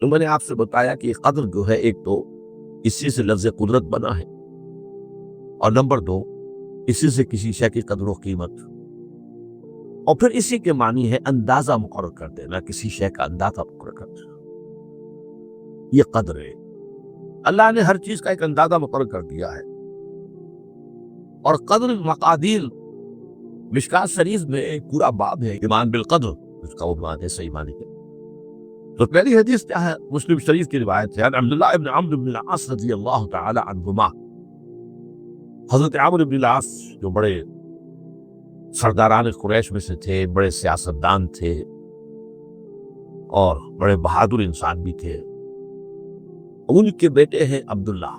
تو میں نے آپ سے بتایا کہ قدر جو ہے ایک تو اسی سے لفظ قدرت بنا ہے، اور نمبر دو اسی سے کسی شے کی قدر و قیمت، اور پھر اسی کے معنی ہے اندازہ مقرر کر دینا، کسی شے کا اندازہ مقرر کر دینا، یہ قدر ہے۔ اللہ نے ہر چیز کا ایک اندازہ مقرر کر دیا ہے، اور قدر مقادیر مشکات شریف میں ایک پورا باب ہے ایمان بالقدر، اس کا عنوان ہے صحیح معنی ہے۔ تو پہلی حدیث کیا ہے؟ مسلم شریف کی روایت ہے، عبداللہ ابن عمرو بن العاص رضی اللہ تعالی عنہما، حضرت عمرو بن العاص جو بڑے سرداران قریش میں سے تھے، بڑے سیاستدان تھے اور بڑے بہادر انسان بھی تھے، ان کے بیٹے ہیں عبداللہ،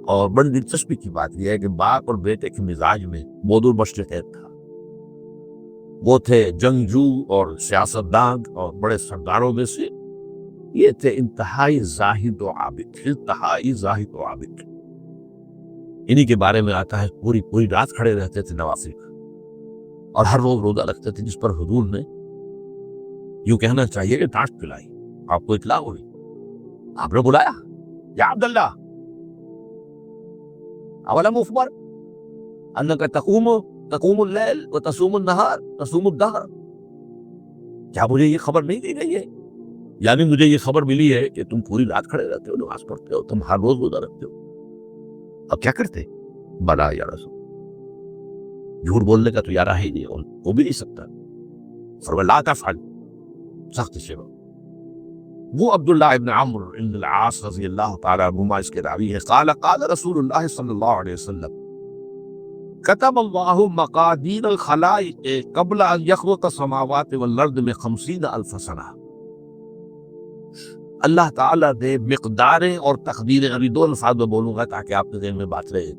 اور بڑی دلچسپی کی بات یہ ہے کہ باپ اور بیٹے کے مزاج میں بود المشرقین تھا۔ وہ تھے جنگجو اور سیاستدان اور بڑے سرداروں میں سے، یہ تھے انتہائی زاہد و عابد، انتہائی زاہد و عابد۔ انہی کے بارے میں آتا ہے پوری رات کھڑے رہتے تھے نوافل، اور ہر روز روزہ رکھتے تھے، جس پر حضور نے یوں کہنا چاہیے کہ ڈانٹ پلائی۔ آپ کو اطلاع ہوئی، آپ نے بلایا، یا عبداللہ اولم اخبر انک تقوم اللیل و تصوم النہار تصوم الدہر، کیا مجھے یہ خبر نہیں دی گئی ہے؟ یعنی مجھے یہ خبر ملی ہے کہ تم پوری رات کھڑے رہتے ہو، نماز پڑھتے ہو، تم ہر روز روزہ رکھتے ہو۔ اب کیا کرتے؟ بلا یا رسول، جھوٹ بولنے کا تو یارہ ہی نہیں، ہو بھی نہیں سکتا۔ فرمایا لا تفعل، سخت سے وہ عبداللہ ابن عمرو بن العاص رضی اللہ تعالیٰ عنہما اس کے راوی ہے، قال رسول اللہ صلی اللہ علیہ وسلم کتب اللہ مقادیر الخلائق قبل ان یخلق السماوات والارض میں 50,000 سنہ۔ اللہ تعالیٰ نے مقداریں اور تقدیریں، ابھی دو الفاظ میں بولوں گا تاکہ آپ کے ذہن میں بات رہے،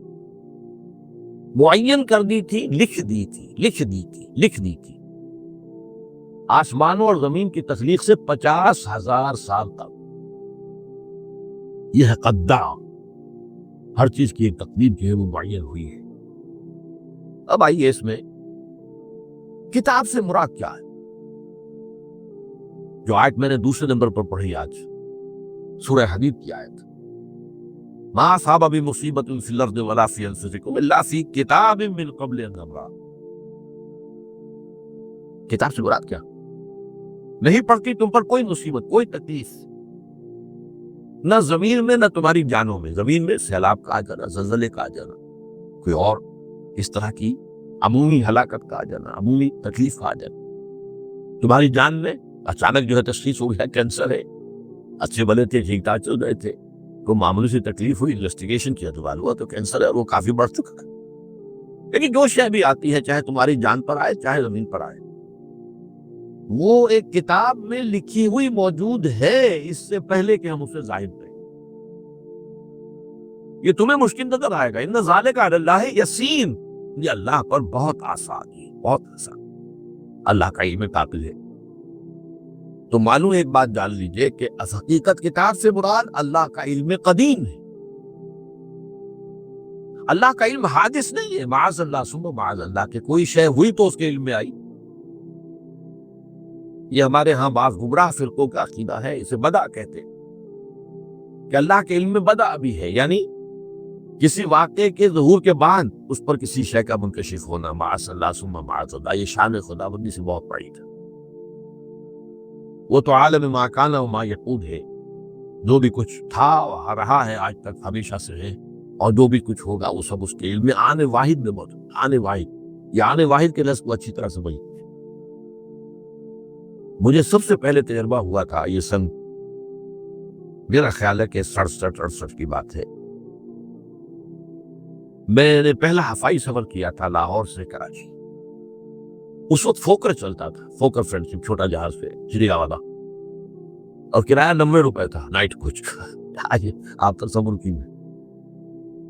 معین کر دی تھی، لکھ دی تھی آسمانوں اور زمین کی تخلیق سے 50,000 سال تک۔ یہ ہے قدر، ہر چیز کی ایک تقدیر جو ہے وہ معین ہوئی ہے۔ اب آئیے اس میں کتاب سے مراد کیا ہے؟ جو آیت میں نے دوسرے نمبر پر پڑھی آج، سورہ حدید کی آیت، ما اصاب بمصیبۃ فی الارض ولا فی انفسکم الا فی کتاب من قبل ان نبرأ۔ کتاب سے مراد کیا؟ نہیں پڑتی تم پر کوئی مصیبت، کوئی تکلیف، نہ زمین میں نہ تمہاری جانوں میں، زمین میں سیلاب کا آ جانا، زلزلے کا آ جانا، کوئی اور اس طرح کی عمومی ہلاکت کا آ جانا، عمومی تکلیف کا آ جانا، تمہاری جان میں اچانک جو ہے تشخیص ہو گیا کینسر ہے، اچھے بلے تھے، ٹھیک ٹھاک چل رہے تھے، کوئی معمولی سی تکلیف ہوئی، انویسٹیگیشن کیا تو معلوم ہوا تو کینسر ہے اور وہ کافی بڑھ چکا ہے۔ لیکن جو شے بھی آتی ہے، چاہے تمہاری جان پر آئے چاہے زمین پر آئے، وہ ایک کتاب میں لکھی ہوئی موجود ہے، اس سے پہلے کہ ہم اسے ظاہر کریں۔ یہ تمہیں مشکل نظر آئے گا، ان ذالک علی اللہ یسیر، یہ اللہ پر بہت آسان ہے، بہت آسان، اللہ کا علم کامل ہے۔ تو معلوم ایک بات جان لیجئے کہ حقیقت کتاب سے مراد اللہ کا علم قدیم ہے، اللہ کا علم حادث نہیں ہے، معاذ اللہ ثم معاذ اللہ، کہ کوئی شے ہوئی تو اس کے علم میں آئی۔ یہ ہمارے ہاں بعض گمراہ فرقوں کا عقیدہ ہے، اسے بدع کہتے ہیں کہ اللہ کے علم میں بدع بھی ہے، یعنی کسی واقعے کے ظہور کے بعد اس پر کسی شے کا منکشف ہونا، معاذ اللہ ثم معاذ اللہ، یہ شان خداوندی سے بہت بعید ہے۔ وہ تو عالم ما کان و ما یکون ہے، جو بھی کچھ تھا رہا ہے آج تک ہمیشہ سے ہے، اور جو بھی کچھ ہوگا وہ سب اس کے علم میں آنے واحد میں موجود۔ آنے واحد، یہ آنے واحد کے لفظ کو اچھی طرح سمجھ۔ مجھے سب سے پہلے تجربہ ہوا تھا، یہ سن میرا خیال ہے کہ 67-68 کی بات ہے، میں نے پہلا ہوائی سفر کیا تھا لاہور سے کراچی۔ اس وقت فوکر چلتا تھا، فوکر فرینڈشپ، چھوٹا جہاز پہ چڑیا والا، اور کرایہ 90 روپے تھا نائٹ کوچ کا۔ آپ تصور کیجیے۔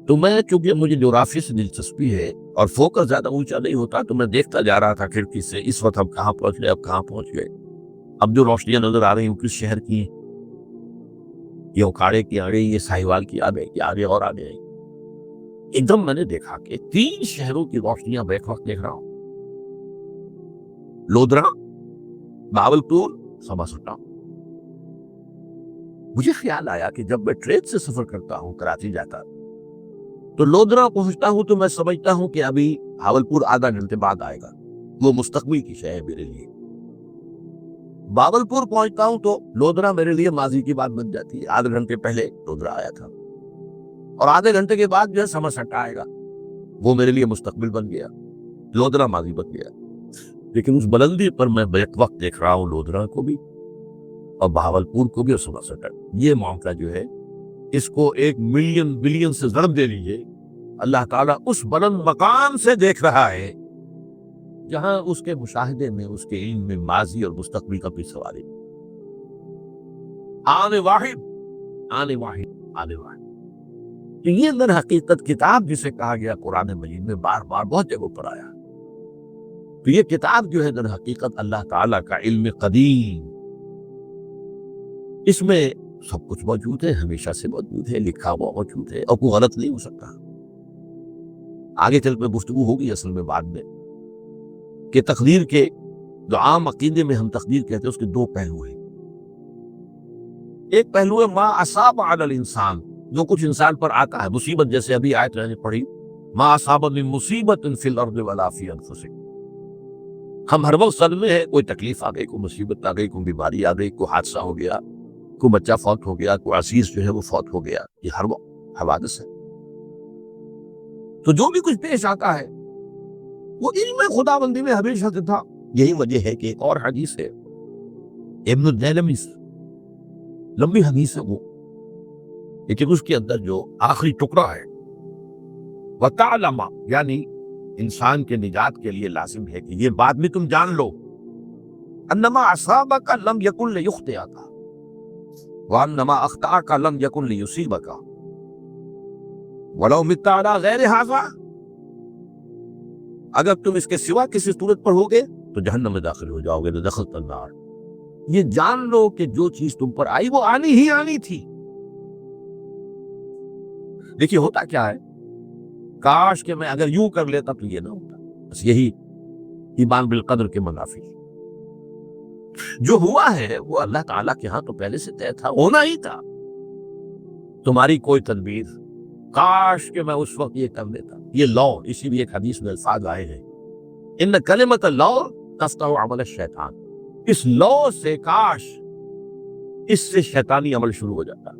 تو میں، چونکہ مجھے جغرافی سے دلچسپی ہے اور فوکر زیادہ اونچا نہیں ہوتا، تو میں دیکھتا جا رہا تھا کھڑکی سے، اس وقت ہم کہاں پہنچ گئے، اب کہاں پہنچ گئے، اب جو روشنیاں نظر آ رہی ہیں کس شہر کی ہیں، یہ اکھاڑے کی آ گئی، یہ ساہیوال کی آ گئی، یہ آگے اور آگے آئی۔ ایک دم میں نے دیکھا کہ 3 شہروں کی روشنیاں بیک وقت دیکھ رہا ہوں، لودرا، باولپور، سبا سٹا۔ مجھے خیال آیا کہ جب میں ٹرین سے سفر کرتا ہوں کراچی جاتا تو لودھرا پہنچتا ہوں تو میں سمجھتا ہوں کہ ابھی بھاولپور آدھا گھنٹے بعد آئے گا، وہ مستقبل کی شے ہے میرے لیے۔ بھاولپور پہنچتا ہوں تو لودھرا میرے لیے ماضی کی بات بن جاتی ہے، آدھے گھنٹے پہلے لودھرا آیا تھا، اور آدھے گھنٹے کے بعد جو ہے سمرسٹ آئے گا، وہ میرے لیے مستقبل بن گیا، لودھرا ماضی بن گیا۔ لیکن اس بلندی پر میں بیک وقت دیکھ رہا ہوں لودھرا کو بھی اور بھاولپور کو بھی اور سمرسٹ۔ یہ معاملہ جو ہے اس کو 1 ملین بلین سے ضرب دے لیجئے، اللہ تعالیٰ اس بلند مقام سے دیکھ رہا ہے جہاں اس کے مشاہدے میں، اس کے علم میں ماضی اور مستقبل کا بھی سوال ہے۔ آنے واحد آنے واحد آنے واحد، تو یہ در حقیقت کتاب جسے کہا گیا قرآن مجید میں بار بار بہت جگہوں پر آیا، تو یہ کتاب جو ہے در حقیقت اللہ تعالیٰ کا علم قدیم، اس میں سب کچھ موجود ہے، ہمیشہ سے موجود ہے، لکھا ہوا موجود ہے، اور کوئی غلط نہیں ہو سکتا۔ آگے چل کے گفتگو ہوگی اصل میں بعد میں کہ تقدیر کے جو عام عقیدے میں ہم تقدیر کہتے ہیں اس کے 2 پہلو ہیں۔ ایک پہلو ہے ما اصاب علی الانسان، جو کچھ انسان پر آتا ہے مصیبت، جیسے ابھی آیت میں نے پڑھی ما اصاب من مصیبت فی الارض ولا فی انفسکم، ہم ہر وقت صدمے ہیں، کوئی تکلیف آ گئی، کوئی مصیبت آ گئی، کوئی بیماری آ گئی، کوئی حادثہ ہو گیا، کوئی بچہ فوت ہو گیا، کوئی عزیز جو ہے وہ فوت ہو گیا، یہ ہر وقت حوادث ہے۔ تو جو بھی کچھ پیش آتا ہے وہ علم خداوندی میں ہمیشہ سے تھا۔ یہی وجہ ہے کہ ایک اور حدیث ہے ابن الدیلمی سے، لمبی حدیث ہے وہ، لیکن اس کے اندر جو آخری ٹکڑا ہے وَتَعْلَمَ، یعنی انسان کے نجات کے لیے لازم ہے کہ یہ بات بھی تم جان لو انما اصابک لم یکن لیخطئک وانما اخطأک لم یکن لیصیبک ولو مت علی غیر ھذا، اگر تم اس کے سوا کسی صورت پر ہوگے تو جہنم میں داخل ہو جاؤ گے، دخلت النار۔ یہ جان لو کہ جو چیز تم پر آئی وہ آنی ہی آنی تھی۔ دیکھیے ہوتا کیا ہے، کاش کہ میں اگر یوں کر لیتا تو یہ نہ ہوتا، بس یہی ایمان بالقدر کے منافی۔ جو ہوا ہے وہ اللہ تعالیٰ کے ہاں تو پہلے سے طے تھا، ہونا ہی تھا۔ تمہاری کوئی تدبیر، کاش کہ میں اس وقت یہ کر لیتا، یہ لو، اسی لیے ایک حدیث میں الفاظ آئے ہیں ان کلمۃ اللو تفتح عمل الشیطان، اس لو سے کاش اس سے شیطانی عمل شروع ہو جاتا،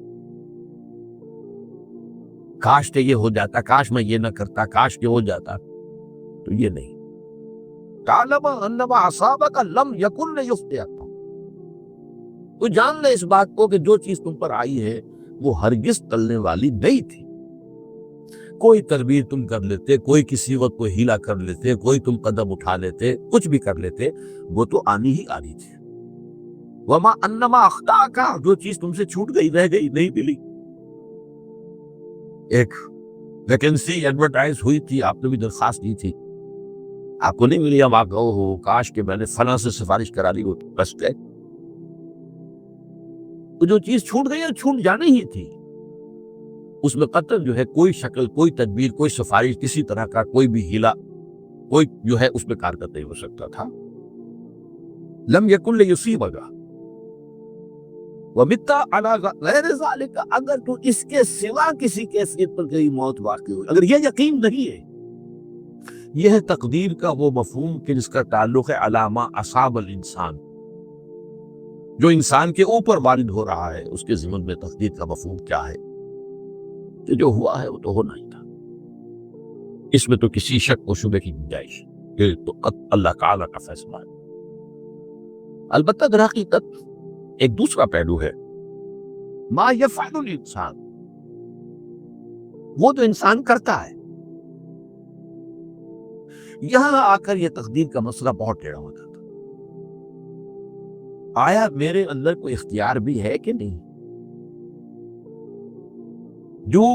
کاش کہ یہ ہو جاتا، کاش میں یہ نہ کرتا، کاش کہ ہو جاتا، تو یہ نہیں۔ تعلم انما اصابک لم یکن لیخطئک، تو جان لے اس بات کو کہ جو چیز تم پر آئی ہے وہ ہرگز ٹلنے والی نہیں تھی۔ کوئی تدبیر تم کر لیتے، کوئی کسی وقت کوئی ہیلا کر لیتے، کوئی تم قدم اٹھا لیتے، کچھ بھی کر لیتے، وہ تو آنی ہی آنی تھی۔ وما انما اخطاک، جو چیز تم سے چھوٹ گئی، رہ گئی، نہیں ملی۔ ایک ویکنسی ایڈورٹائز ہوئی تھی، آپ نے بھی درخواست دی تھی، آپ کو نہیں ملی، اب آپ گو ہو، کاش کہ میں نے فلاں سے سفارش کرا دی، وہ بس گئے۔ تو جو چیز چھوٹ گئی اور چھوٹ جانی ہی تھی، اس میں قطعاً جو ہے کوئی شکل، کوئی تدبیر، کوئی سفارش، کسی طرح کا کوئی بھی ہیلا، کوئی جو ہے اس میں کارگر نہیں ہو سکتا تھا۔ لم یکن لیصیبک ومت علی غیر ذلک، اگر تو اس کے سوا کسی کیفیت پر کہیں موت واقع ہوئی، اگر یہ یقین نہیں ہے، یہ ہے تقدیر کا وہ مفہوم کہ جس کا تعلق ہے علی ما اصاب الانسان، جو انسان کے اوپر وارد ہو رہا ہے، اس کے ضمن میں تقدیر کا مفہوم کیا ہے کہ جو ہوا ہے وہ تو ہونا ہی تھا، اس میں تو کسی شک و شبہ کی گنجائش، یہ تو اللہ تعالیٰ کا فیصلہ ہے۔ البتہ در حقیقت ایک دوسرا پہلو ہے ما یفعل الانسان، وہ تو انسان کرتا ہے۔ یہاں آ کر یہ تقدیر کا مسئلہ بہت ٹیڑھا ہو جاتا، آیا میرے اندر کوئی اختیار بھی ہے کہ نہیں؟ Do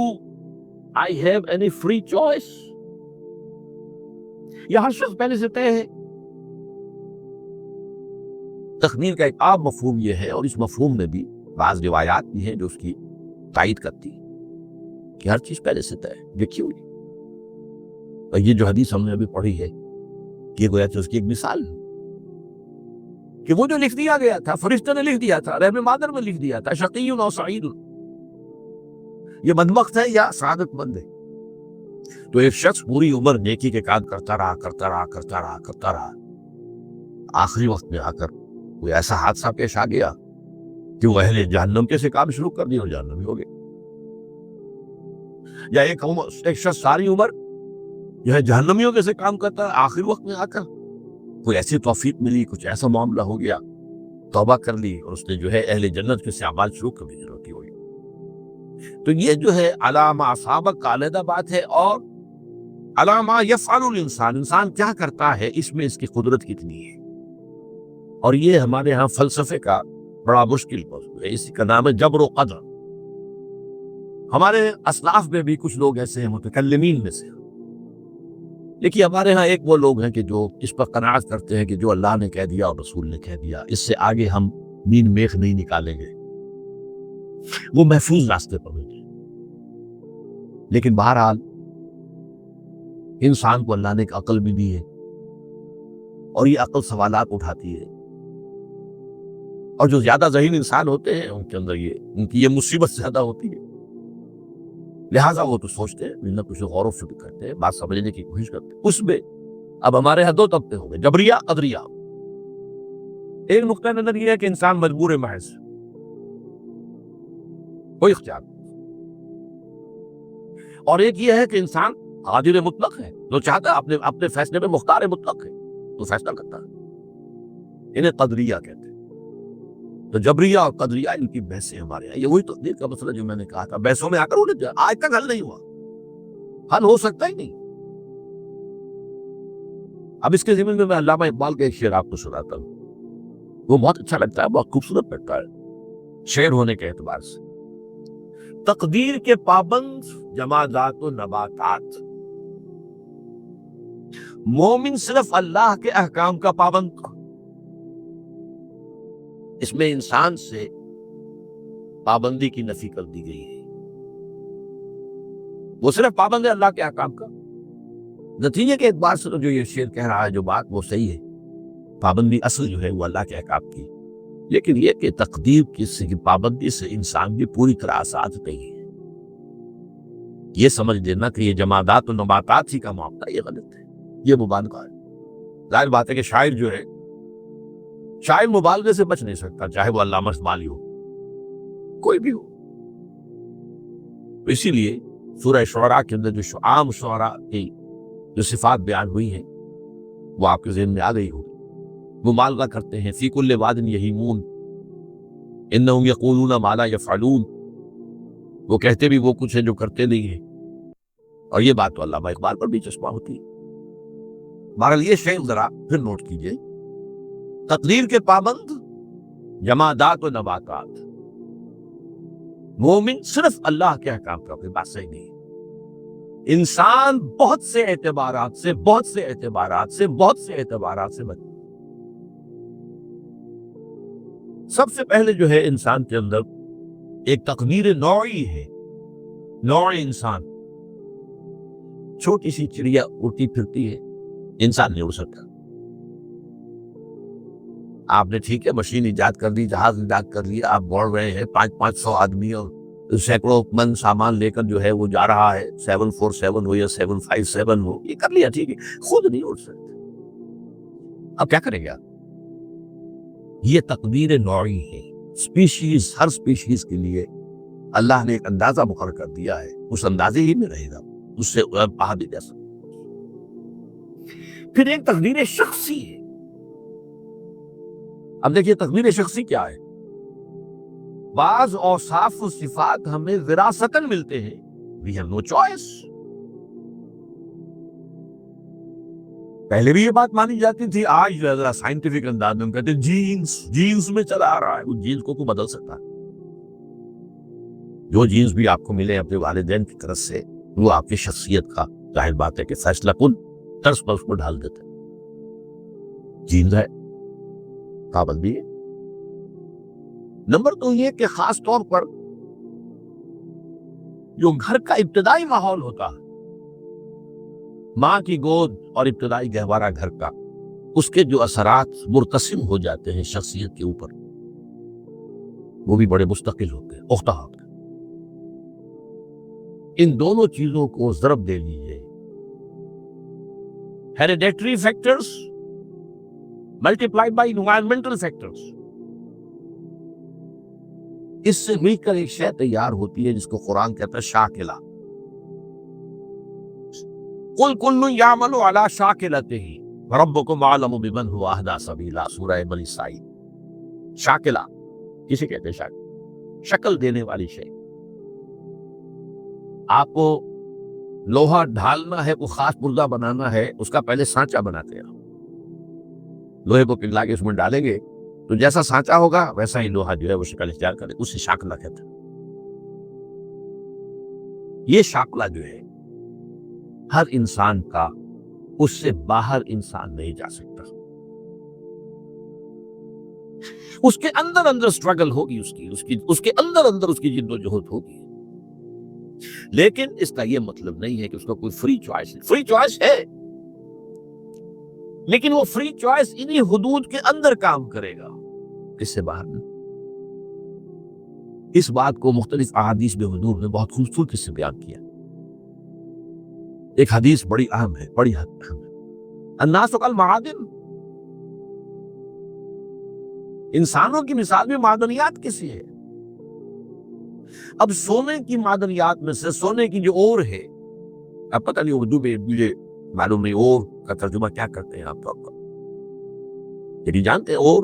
I have any free choice؟ یہ ہر شخص پہلے سے طے ہے۔ تقدیر کا ایک عام مفہوم یہ ہے، اور اس مفہوم میں بھی بعض روایات بھی ہیں جو اس کی تائید کرتی ہیں کہ ہر چیز پہلے سے طے ہے، لکھی ہوئی۔ اور یہ جو حدیث ہم نے ابھی پڑھی ہے، یہ گویا کہ اس کی ایک مثال ہے کہ وہ جو لکھ دیا گیا تھا، فرشتے نے لکھ دیا تھا، رحم مادر میں لکھ دیا تھا، شقی و سعید، یہ بدبخت ہے یا سعادت مند ہے. تو ایک شخص پوری عمر نیکی کے کام کرتا رہا، آخری وقت میں آ کر کوئی ایسا حادثہ پیش آ گیا کہ وہ اہل جہنم کے سے کام شروع کر دیا اور جہنمی ہو گئے. یا ایک شخص ساری عمر جو ہے جہنمیوں کے سے کام کرتا ہے، آخری وقت میں آ کر کوئی ایسی توفیق ملی، کچھ ایسا معاملہ ہو گیا، توبہ کر لی اور اس نے جو ہے اہل جنت کے سے اعمال شروع کر دی ہوتی ہوئی. تو یہ جو ہے علامہ اصابک کا علیحدہ بات ہے، اور علامہ یفعل الانسان، انسان کیا کرتا ہے اس میں اس کی قدرت کتنی ہے. اور یہ ہمارے ہاں فلسفے کا بڑا مشکل موضوع ہے، اسی کا نام ہے جبر و قدر. ہمارے اسلاف میں بھی کچھ لوگ ایسے ہیں متکلمین میں سے، لیکن ہمارے ہاں ایک وہ لوگ ہیں کہ جو اس پر قناعت کرتے ہیں کہ جو اللہ نے کہہ دیا اور رسول نے کہہ دیا، اس سے آگے ہم مین میخ نہیں نکالیں گے، وہ محفوظ راستے پر ہوتے ہیں. لیکن بہرحال انسان کو اللہ نے ایک عقل بھی دی ہے، اور یہ عقل سوالات اٹھاتی ہے، اور جو زیادہ ذہین انسان ہوتے ہیں ان کے اندر ان کی یہ مصیبت زیادہ ہوتی ہے، لہٰذا وہ تو سوچتے ہیں، نہ کچھ غور و فکر کرتے ہیں، بات سمجھنے کی کوشش کرتے ہیں. اس میں اب ہمارے یہاں دو طبقے ہو گئے، جبریہ قدریہ. ایک نقطہ نظر یہ ہے کہ انسان مجبور ہے محض، کوئی اختیار نہیں. اور ایک یہ ہے کہ انسان قادر مطلق ہے، جو چاہتا ہے اپنے فیصلے میں مختار مطلق ہے، تو فیصلہ کرتا ہے. انہیں قدریہ کہتے ہیں. تو جبریہ اور قدریہ ان کی بحثیں ہمارے یہاں، یہ وہی تقدیر کا مسئلہ جو میں نے کہا تھا، بحثوں میں آ کر انہیں آج تک حل نہیں ہوا، حل ہو سکتا ہی نہیں. اب اس کے ضمن میں علامہ اقبال کا ایک شعر آپ کو سناتا ہوں، وہ بہت اچھا لگتا ہے، بہت خوبصورت لگتا ہے شعر ہونے کے اعتبار سے. تقدیر کے پابند جمادات و نباتات، مومن صرف اللہ کے احکام کا پابند. اس میں انسان سے پابندی کی نفی کر دی گئی ہے، وہ صرف پابند ہے اللہ کے احکام کا. نتیجے کے اعتبار سے تو جو یہ شعر کہہ رہا ہے جو بات وہ صحیح ہے، پابندی اصل جو ہے وہ اللہ کے احکام کی. لیکن یہ کہ تقدیر کی پابندی سے انسان بھی پوری طرح آزاد نہیں ہے، یہ سمجھ لینا کہ یہ جمادات و نباتات ہی کا معاملہ، یہ غلط ہے، یہ مبالغہ ہے. ظاہر بات ہے کہ شاعر جو ہے، شاعر مبالغے سے بچ نہیں سکتا، چاہے وہ علامہ اقبال ہو، کوئی بھی ہو. اسی لیے سورہ شعراء کے اندر جو عام شعراء کی جو صفات بیان ہوئی ہیں وہ آپ کے ذہن میں آ گئی ہو. مبالغہ کرتے ہیں، فی کل واد یہیمون انہم یقولون ما لا یفعلون، وہ کہتے بھی وہ کچھ ہے جو کرتے نہیں ہیں. اور یہ بات تو علامہ اقبال پر بھی چشمہ ہوتی ہے. بہرحال یہ شعر ذرا پھر نوٹ کیجئے، تقدیر کے پابند جمادات و نباتات، مومن صرف اللہ کے احکام کا، بات صحیح نہیں. انسان بہت سے اعتبارات سے سب سے پہلے جو ہے انسان کے اندر ایک تقدیر نوعی ہے. نوع انسان، چھوٹی سی چڑیا اڑتی پھرتی ہے، انسان نہیں اڑ سکتا. آپ نے ٹھیک ہے مشین ایجاد کر دی، جہاز ایجاد کر لیا، آپ بڑھ رہے ہیں 500 آدمی اور سینکڑوں من سامان لے کر جو ہے وہ جا رہا ہے، 747 ہو یا 757 ہو، یہ کر لیا ٹھیک ہے، خود نہیں اڑ سکتے. اب کیا کریں گے آپ؟ یہ تقدیر نوعی ہے. سپیشیز، ہر سپیشیز کے لیے اللہ نے ایک اندازہ مقرر کر دیا ہے، اس اندازے ہی میں رہے گا، اس سے باہر نہیں جا سکتا. پھر ایک تقدیر شخصی ہے. اب دیکھیے تقدیر شخصی کیا ہے؟ بعض اوصاف و صفات ہمیں وراثتاً ملتے ہیں، we have no choice. پہلے بھی یہ بات مانی جاتی تھی، آج ذرا سائنٹیفک انداز میں ہم کہتے ہیں جینز میں چلا آ رہا ہے. وہ جینز کو بدل سکتا ہے؟ جو جینز بھی آپ کو ملے اپنے والدین کی طرف سے، وہ آپ کی شخصیت کا ظاہر بات ہے کہ فیصلہ کن طرز پر اس کو ڈھال دیتے ہیں. جینز ہے، پابندی ہے. نمبر 2 یہ کہ خاص طور پر جو گھر کا ابتدائی ماحول ہوتا ہے، ماں کی گود اور ابتدائی گہوارہ گھر کا، اس کے جو اثرات مرتسم ہو جاتے ہیں شخصیت کے اوپر وہ بھی بڑے مستقل ہوتے ہیں، پختہ ہوتے ہیں۔ ان دونوں چیزوں کو ضرب دے لیجیے، hereditary factors multiply by environmental factors, اس سے مل کر ایک شے تیار ہوتی ہے جس کو قرآن کہتا ہے شاکلہ۔ قُلْ كُلٌّ يَعْمَلُ عَلَى شَاكِلَتِهِ وَرَبُّكُمْ أَعْلَمُ بِمَنْ هُوَ أَهْدَىٰ سَبِيلًا، سورہ بنی اسرائیل۔ شاکلہ کسے کہتے ہیں؟ شکل دینے والی شے۔ آپ کو لوہا ڈھالنا ہے، کوئی خاص پرزہ بنانا ہے، اس کا پہلے سانچہ بناتے ہیں۔ لوہے کو پگھلا کے اس میں ڈالیں گے تو جیسا سانچہ ہوگا ویسا ہی لوہا جو ہے وہ شکل اختیار کرے، اسے شاکلہ کہتے ہیں۔ یہ شاکلہ جو ہے ہر انسان کا، اس سے باہر انسان نہیں جا سکتا۔ اس کے اندر سٹرگل ہوگی، اس کے اندر اس کی جد و جہد ہوگی، لیکن اس کا یہ مطلب نہیں ہے کہ اس کا کوئی فری چوائس ہے۔ فری چوائس ہے، لیکن وہ فری چوائس انہی حدود کے اندر کام کرے گا، اس سے باہر نہیں۔ اس بات کو مختلف احادیث میں حضور نے بہت خوبصورتی سے بیان کیا۔ ایک حدیث بڑی اہم ہے، بڑی اہم ہے۔ الناس کالمعادن، انسانوں کی مثال میں معدنیات کسی ہے۔ اب سونے کی معدنیات میں سے سونے کی جو اور ہے، اب پتہ نہیں اردو میں مجھے معلوم نہیں اور کا ترجمہ کیا کرتے ہیں آپ طور پر، یعنی جانتے ہیں اور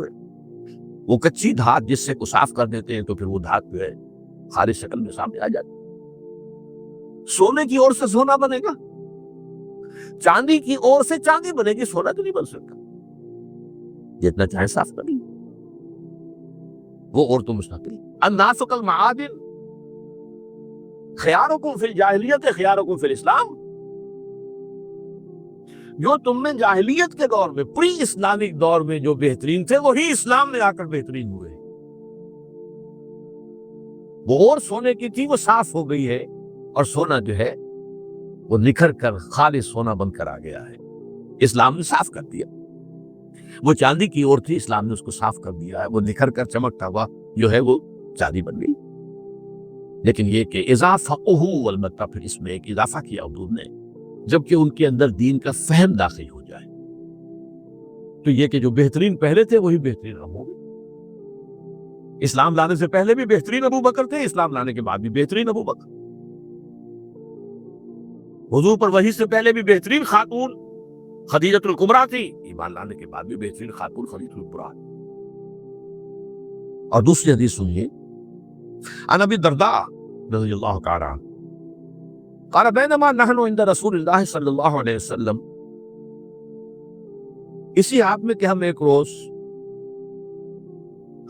وہ کچی دھات جس سے کو صاف کر دیتے ہیں تو پھر وہ دھات جو ہے خالص شکل میں سامنے آ جاتی ہے۔ سونے کی اور سے سونا بنے گا، چاندی کی اور سے چاندی بنے گی، سونا تو نہیں بن سکتا، جتنا چاہے صاف کر لیں، وہ اور تو مستقل۔ الناس کالمعادن خیارکم فی الجاہلیت خیارکم فی الاسلام، جو تم نے جاہلیت کے دور میں، پری اسلامک دور میں جو بہترین تھے وہی اسلام میں آ کر بہترین ہوئے۔ وہ اور سونے کی تھی وہ صاف ہو گئی ہے، اور سونا جو ہے وہ نکھر کر خالص سونا بن کر آ گیا ہے، اسلام نے صاف کر دیا۔ وہ چاندی کی اور تھی، اسلام نے اس کو صاف کر دیا ہے، وہ نکھر کر چمکتا ہوا جو ہے وہ چاندی بن گئی۔ لیکن یہ کہ اضافہ البتہ پھر اس میں ایک اضافہ کیا حضور نے، جبکہ ان کے اندر دین کا فہم داخل ہو جائے، تو یہ کہ جو بہترین پہلے تھے وہی بہترین اب ہوں گے۔ اسلام لانے سے پہلے بھی بہترین ابو بکر تھے، اسلام لانے کے بعد بھی بہترین ابو بکر۔ حضور پر وحی سے پہلے بھی بہترین خاتون خدیجۃ الکبریٰ تھی، ایمان لانے کے بعد بھی بہترین خاتون خدیجۃ الکبریٰ۔ اور دوسری حدیث سنیے، عن ابی الدرداء رضی اللہ تعالی عنہ قال بینما نحن عند رسول اللہ صلی اللہ علیہ وسلم، اسی حال میں کہ ہم ایک روز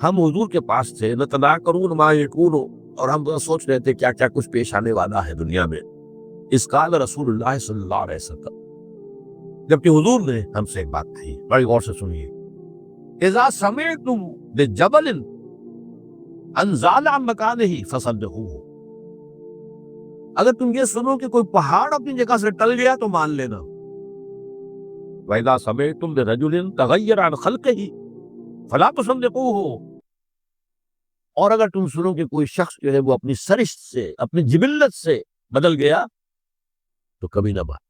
ہم حضور کے پاس تھے، نتذاکرون ما یکون، اور ہم سوچ رہے تھے کیا کیا کچھ پیش آنے والا ہے دنیا میں۔ اس قال رسول اللہ صلی اللہ علیہ وسلم، جبکہ حضور نے ہم سے ایک بات کہی، بڑی غور سے سنیے، اذا سمعتم بجبل انزال عن مکانہ فصدقوہ، اگر تم یہ سنو کہ کوئی پہاڑ اپنی جگہ سے ٹل گیا تو مان لینا۔ وَإِذَا سَمِعْتُمْ بِرَجُلٍ تَغَيَّرَ عَنْ خَلْقِهِ فَلَا تُصَدِّقُوهُ، اور اگر تم سنو کہ کوئی شخص جو ہے وہ اپنی سرشت سے، اپنی جبلت سے بدل گیا تو کبھی نہ مان۔